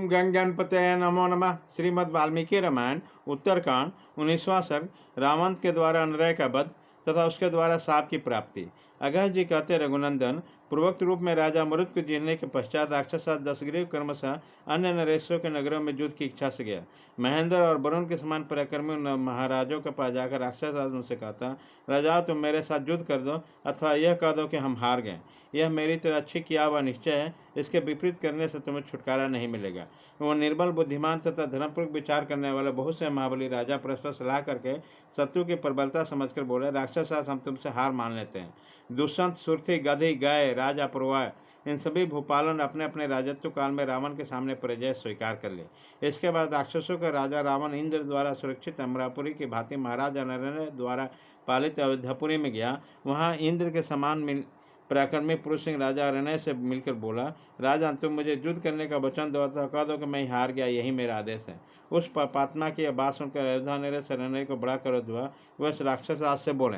ओम गंगणपतये नमो नमः। श्रीमद् वाल्मीकि रामायण उत्तरकांड 19वां सर्ग। रावण के द्वारा अनुरय का वध तथा उसके द्वारा शाप की प्राप्ति। अगस्त जी कहते रघुनंदन, पूर्वोक्त रूप में राजा मरुत को जीतने के पश्चात राक्षस दशग्रीव क्रमशः अन्य नरेशों के नगरों में युद्ध की इच्छा से गया। महेंद्र और वरुण के समान पराक्रमी महाराजों के पास जाकर राक्षस उनसे कहता, राजा तुम मेरे साथ युद्ध कर दो अथवा यह कह दो कि हम हार गए। यह मेरी तरह अच्छी किया हुआ निश्चय है, इसके विपरीत करने से तुम्हें छुटकारा नहीं मिलेगा। वो निर्बल बुद्धिमान तथा धर्मपूर्वक विचार करने वाले बहुत से महाबली राजा परस्पर सलाह करके शत्रु की प्रबलता समझकर बोले, राक्षस हम तुमसे हार मान लेते हैं। दुष्यंत, सुरथी, गधी, गाय, राजा पुरवाय इन सभी भूपालों ने अपने अपने राजत्व काल में रावण के सामने पराजय स्वीकार कर ली। इसके बाद राक्षसों का राजा रावण इंद्र द्वारा सुरक्षित अमरापुरी की भांति महाराज अनरण्य द्वारा पालित अयोध्यापुरी में गया। वहाँ इंद्र के समान पराक्रमी पुरुष सिंह राजा अरण्य से मिलकर बोला, राजा तुम मुझे युद्ध करने का वचन दो तो कह दो कि मैं हार गया, यही मेरा आदेश है। उस पापात्मा की यह बात सुनकर अयोध्या नरेश अरण्य को बड़ा क्रोध हुआ। वह राक्षस राज से बोले,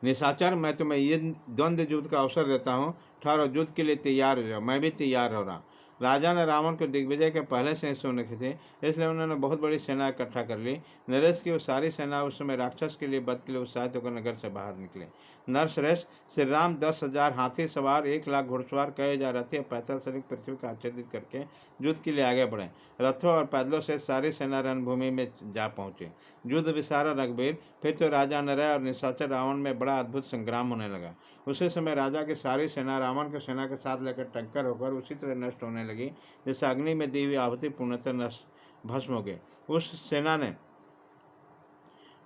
निशाचर मैं तुम्हें ये द्वंद्व युद्ध का अवसर देता हूँ, ठहरो युद्ध के लिए तैयार हो जाओ। मैं भी तैयार हो रहा। राजा ने रावण को दिग्विजय के पहले से सुने थे, इसलिए उन्होंने बहुत बड़ी सेना इकट्ठा कर ली। नरेश की वो सारी सेना उस समय राक्षस के लिए वध के लिए उत्साहित होकर नगर से बाहर निकले। नरश्रेष्ठ श्री राम 10,000 हाथी सवार, 1,00,000 घुड़सवार, कई हजार रथी और 65 सैनिक पृथ्वी का आच्छादित करके युद्ध के लिए आगे बढ़े। रथों और पैदलों से सारी सेना रणभूमि में जा पहुंचे। युद्ध विशारद रघुवीर। फिर तो राजा नरय और निशाचर रावण में बड़ा अद्भुत संग्राम होने लगा। उसी समय राजा की सारी सेना रावण की सेना के साथ लेकर टक्कर होकर उसी तरह नष्ट होने लगी जैसे अग्नि में दी हुई आहुति पूर्णतः नष्ट भस्म हो गई। उस सेना ने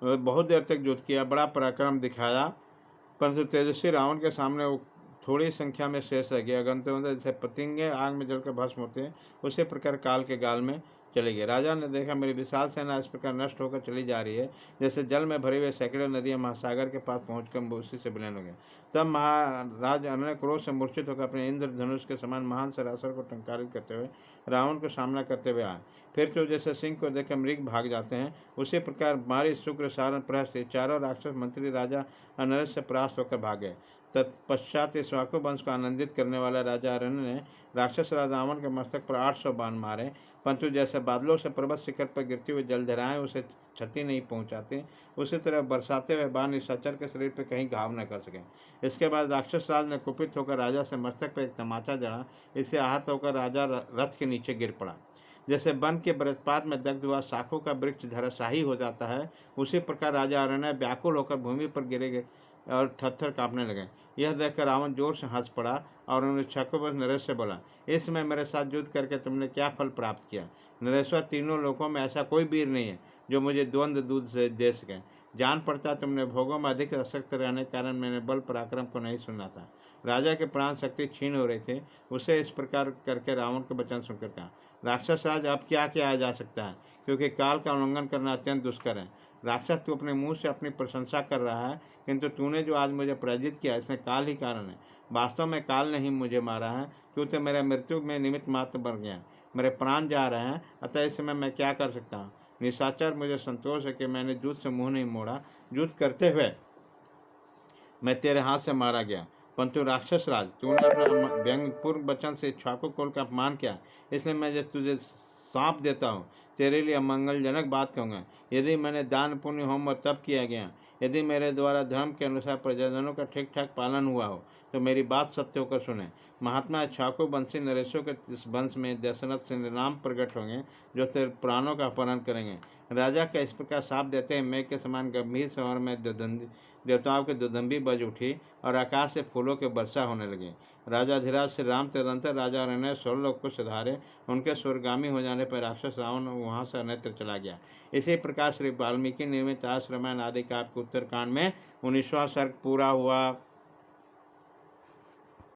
बहुत देर तक युद्ध किया, बड़ा पराक्रम दिखाया, परंतु तेजस्वी रावण के सामने वो थोड़ी संख्या में शेष रह गया। अगंतुक जैसे पतंगे आग में जलकर भस्म होते हैं, उसी प्रकार काल के गाल में चले गए। राजा ने देखा मेरी विशाल सेना इस प्रकार नष्ट होकर चली जा रही है जैसे जल में भरे हुए सैकड़ों नदियां महासागर के पास पहुंचकर उसी से विलीन हो गए। तब महाराज अनय क्रोध से मूर्छित होकर अपने इंद्र धनुष के समान महान सरासर को टंकारित करते हुए रावण को सामना करते हुए आए। फिर तो जैसे सिंह को देखकर मृग भाग जाते हैं, उसी प्रकार मारी शुक्र सारण प्रहस्त चारों राक्षस मंत्री राजा अनरस से परास्त होकर भागे। तत्पश्चात इस वाकु वंश को आनंदित करने वाला राजा अरण्य ने राक्षस राजा रावण के मस्तक पर 800 बाण मारे, परंतु जैसे बादलों से पर्वत शिखर पर गिरती हुई जलधराएं उसे क्षति नहीं पहुंचाती, उसी तरह बरसाते हुए बाण निशाचर के शरीर पर कहीं घाव न कर सके। इसके बाद राक्षस राज ने कुपित होकर राजा से मस्तक पर एक तमाचा जड़ा। इससे आहत होकर राजा रथ के नीचे गिर पड़ा। जैसे वन के वज्रपात में दग्ध हुआ शाखों का वृक्ष धराशाही हो जाता है, उसी प्रकार राजा अरण्य व्याकुल होकर भूमि पर गिरे और थर-थर कांपने लगे। यह देखकर रावण जोर से हंस पड़ा और उन्हें छक्कोबंद नरेश से बोला, इसमें मेरे साथ युद्ध करके तुमने क्या फल प्राप्त किया? नरेश्वर, तीनों लोकों में ऐसा कोई वीर नहीं है जो मुझे द्वंद्व दूध से दे सके। जान पड़ता तुमने भोगों में अधिक आसक्त रहने के कारण मैंने बल पराक्रम को नहीं सुना था। राजा के प्राण शक्ति क्षीण हो रही थी। उसे इस प्रकार करके रावण के वचन सुनकर कहा, राक्षस राज अब क्या किया जा सकता है, क्योंकि काल का उल्लंघन करना अत्यंत दुष्कर है। राक्षस तू अपने मुंह से अपनी प्रशंसा कर रहा है, किंतु तूने जो आज मुझे पराजित किया इसमें काल ही कारण है। वास्तव में काल ने ही मुझे मारा है, क्योंकि मेरा मृत्यु में निमित्त मात्र बन गया। मेरे प्राण जा रहे हैं, अतः इस समय मैं क्या कर सकता हूँ? निशाचर, मुझे संतोष है कि मैंने युद्ध से मुंह नहीं मोड़ा। युद्ध करते हुए मैं तेरे हाथ से मारा गया, परंतु राक्षस राज तूने अपना व्यंग्यपूर्ण वचन से इक्ष्वाकु कुल का अपमान किया, इसलिए मैं तुझे सांप देता हूँ। तेरे लिए अमंगलजनक बात कहूँगा। यदि मैंने दान पुण्य होम और तप किया गया, यदि मेरे द्वारा धर्म के अनुसार प्रजाजनों का ठीक ठाक पालन हुआ हो, तो मेरी बात सत्य होकर सुने। महात्मा इक्ष्वाकु वंशी नरेशों के इस वंश में दशरथ से नाम प्रकट होंगे, जो तेरे प्राणों का अपहरण करेंगे। राजा का इस प्रकार साप देते हैं मेघ के समान गंभीर स्वर में देवताओं की दुदंबी बज उठी और आकाश से फूलों के वर्षा होने लगी। राजा धीराज श्री राम तदंतर राजा अरण्य स्वर्लोक को सुधारे। उनके स्वर्गामी हो जाने पर राक्षस रावण वहाँ से अन्यत्र चला गया। इसी प्रकार श्री वाल्मीकि निर्मित आश्रमण आदि काव्य के उत्तरकांड में 19वां सर्ग पूरा हुआ।